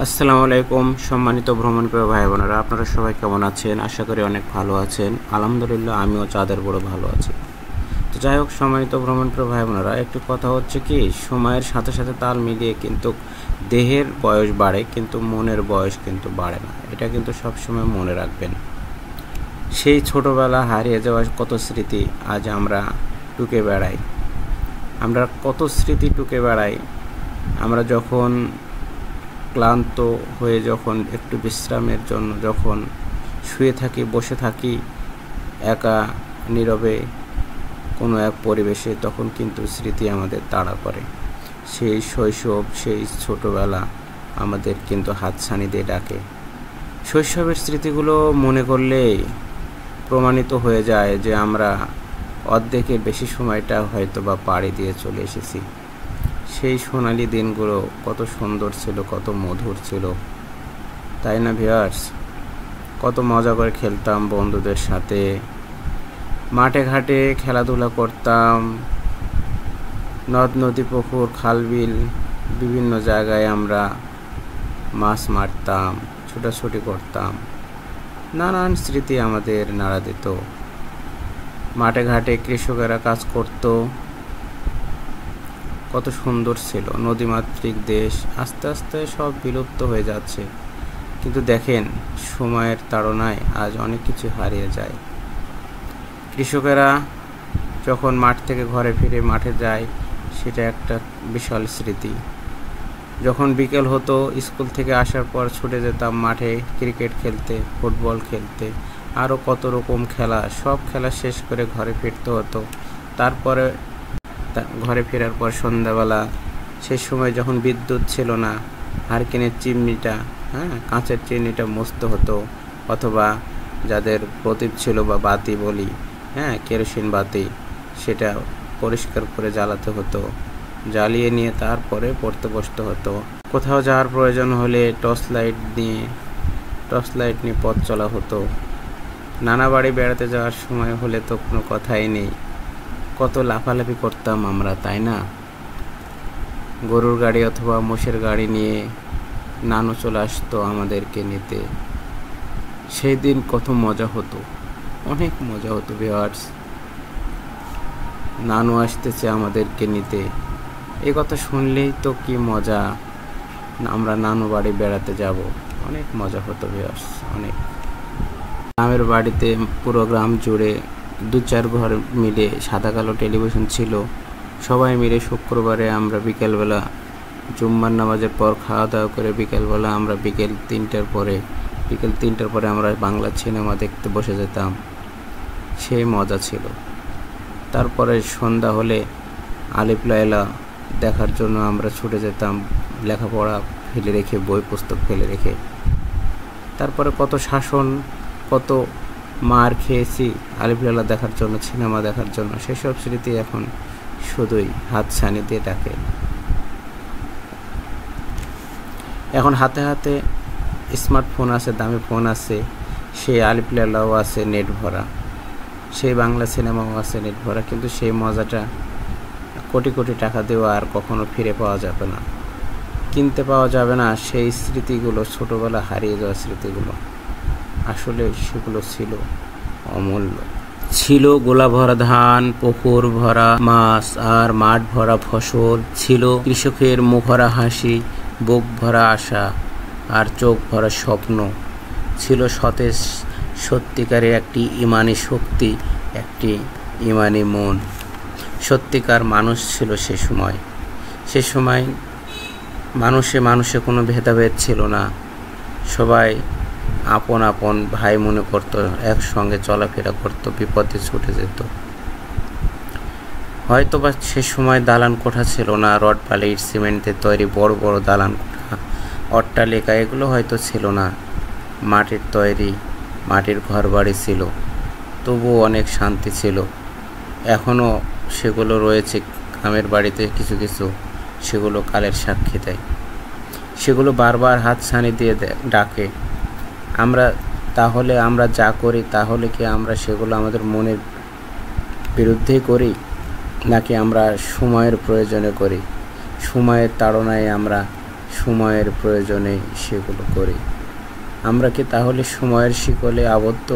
আসসালামু আলাইকুম সম্মানিত ভ্রমণপ্রিয় ভাই বোনেরা, আপনারা সবাই কেমন আছেন? আশা করি অনেক ভালো আছেন। আলহামদুলিল্লাহ, আমিও চাঁদের বড় ভালো আছি। তো যাই হোক, সম্মানিত ভ্রমণপ্রিয় ভাই বোনেরা, একটি কথা হচ্ছে কি, সময়ের সাথে সাথে তাল মিলিয়ে কিন্তু দেহের বয়স বাড়ে, কিন্তু মনের বয়স কিন্তু বাড়ে না। এটা কিন্তু সবসময় মনে রাখবেন। সেই ছোটোবেলা হারিয়ে যাওয়া কত স্মৃতি আজ আমরা টুকে বেড়াই। আমরা কত স্মৃতি টুকে বেড়াই। আমরা যখন ক্লান্ত হয়ে যখন একটু বিশ্রামের জন্য যখন শুয়ে থাকি, বসে থাকি একা নীরবে কোনো এক পরিবেশে, তখন কিন্তু স্মৃতি আমাদের তাড়া করে। সেই শৈশব, সেই ছোটোবেলা আমাদের কিন্তু হাতছানি দিয়ে ডাকে। শৈশবের স্মৃতিগুলো মনে করলেই প্রমাণিত হয়ে যায় যে আমরা অর্ধেকের বেশি সময়টা হয়তো বা পাড়ি দিয়ে চলে এসেছি। সেই সোনালি দিনগুলো কত সুন্দর ছিল, কত মধুর ছিল, তাই না ভিউয়ার্স? কত মজা করে খেলতাম বন্ধুদের সাথে, মাঠে ঘাটে খেলাধুলা করতাম, নদ নদী পুকুর খাল বিল বিভিন্ন জায়গায় আমরা মাছ মারতাম, ছোটাছুটি করতাম। নানান স্মৃতি আমাদের নাড়া দিত। মাঠে ঘাটে কৃষকেরা কাজ করত, কত সুন্দর ছিল। নদীমাতৃক দেশ, আস্তে আস্তে সব বিলুপ্ত হয়ে যাচ্ছে, কিন্তু দেখেন সময়ের তাড়নায় আজ অনেক কিছু হারিয়ে যায়। কৃষকেরা যখন মাঠ থেকে ঘরে ফিরে মাঠে যায়, সেটা একটা বিশাল স্মৃতি। যখন বিকেল হতো, স্কুল থেকে আসার পর ছুটে যেতাম মাঠে ক্রিকেট খেলতে, ফুটবল খেলতে, আরও কত রকম খেলা। সব খেলা শেষ করে ঘরে ফিরতে হতো। তারপরে ঘরে ফেরার পর সন্ধ্যাবেলা, সে সময় যখন বিদ্যুৎ ছিল না, হারকিনের চিমনিটা, কাঁচের চিমনিটা মুছতে হতো, অথবা যাদের প্রদীপ ছিল বা বাতি বলি, কেরোসিন বাতি, সেটা পরিষ্কার করে জ্বালাতে হতো। জ্বালিয়ে নিয়ে তারপরে পড়তে বসতে হতো। কোথাও যাওয়ার প্রয়োজন হলে টর্চ লাইট নিয়ে পথ চলা হতো। নানা বাড়ি বেড়াতে যাওয়ার সময় হলে তো কোনো কথাই নেই, কত লাফালাফি করতাম আমরা, তাই না? গরুর গাড়ি অথবা মোষের গাড়ি নিয়ে নানু চলে আসতো আমাদেরকে নিতে। সেই দিন কত মজা হতো, অনেক মজা হতো ভিউয়ার্স। নানু আসতেছে আমাদেরকে নিতে, এই কথা শুনলেই তো কি মজা। আমরা নানু বাড়ি বেড়াতে যাব, অনেক মজা হতো ভিউয়ার্স, অনেক। গ্রামের বাড়িতে পুরো গ্রাম জুড়ে 2-4 ঘর মিলে সাদা কালো টেলিভিশন ছিল। সবাই মিলে শুক্রবারে আমরা বিকেলবেলা জুম্মার নামাজের পর খাওয়া দাওয়া করে বিকেলবেলা আমরা বিকেল 3টার পরে আমরা বাংলা সিনেমা দেখতে বসে যেতাম। সেই মজা ছিল। তারপরে সন্ধ্যা হলে আলিফ লায়লা দেখার জন্য আমরা ছুটে যেতাম, লেখাপড়া ফেলে রেখে, বই পুস্তক ফেলে রেখে। তারপরে কত শাসন, কত মার খেয়েছি আলিফ লায়লা দেখার জন্য, সিনেমা দেখার জন্য। সেসব স্মৃতি এখন শুধুই হাতছানি দিয়ে ডাকে। এখন হাতে হাতে স্মার্টফোন আছে, দামি ফোন আছে, সেই আলিফ লায়লাও আছে নেট ভরা, সেই বাংলা সিনেমাও আছে নেট ভরা, কিন্তু সেই মজাটা কোটি কোটি টাকা দেওয়া আর কখনো ফিরে পাওয়া যাবে না, কিনতে পাওয়া যাবে না। সেই স্মৃতিগুলো, ছোটোবেলা হারিয়ে যাওয়া স্মৃতিগুলো, আসলে সেগুলো ছিল অমূল্য। ছিল গোলা ভরা ধান, পুকুর ভরা মাছ, আর মাঠ ভরা ফসল। ছিল কৃষকের মুখরা হাসি, বুক ভরা আশা, আর চোখ ভরা স্বপ্ন। ছিল সতেজ সত্যিকারের একটি ইমানি শক্তি, একটি ইমানি মন। সত্যিকার মানুষ ছিল সে সময়। মানুষে কোনো ভেদাভেদ ছিল না। সবাই আপন আপন ভাই মনে করতো, একসঙ্গে চলাফেরা করতো, বিপদে ছুটে যেত। হয়তো বা সে সময় দালান কোঠা ছিল না, রড বালি ইট সিমেন্টের তৈরি বড় বড় দালান কোঠা, অট্টালিকা এগুলো হয়তো ছিল না। মাটির তৈরি, মাটির ঘর বাড়ি ছিল, তবুও অনেক শান্তি ছিল। এখনও সেগুলো রয়েছে গ্রামের বাড়িতে কিছু কিছু, সেগুলো কালের সাক্ষী দেয়। সেগুলো বারবার হাতছানি দিয়ে ডাকে। আমরা যা করি, তাহলে কি আমরা সেগুলো আমাদের মনের বিরুদ্ধেই করি, নাকি আমরা সময়ের প্রয়োজনে করি? সময়ের তাড়নায় আমরা সময়ের প্রয়োজনে সেগুলো করি। আমরা কি তাহলে সময়ের শিকলে আবদ্ধ?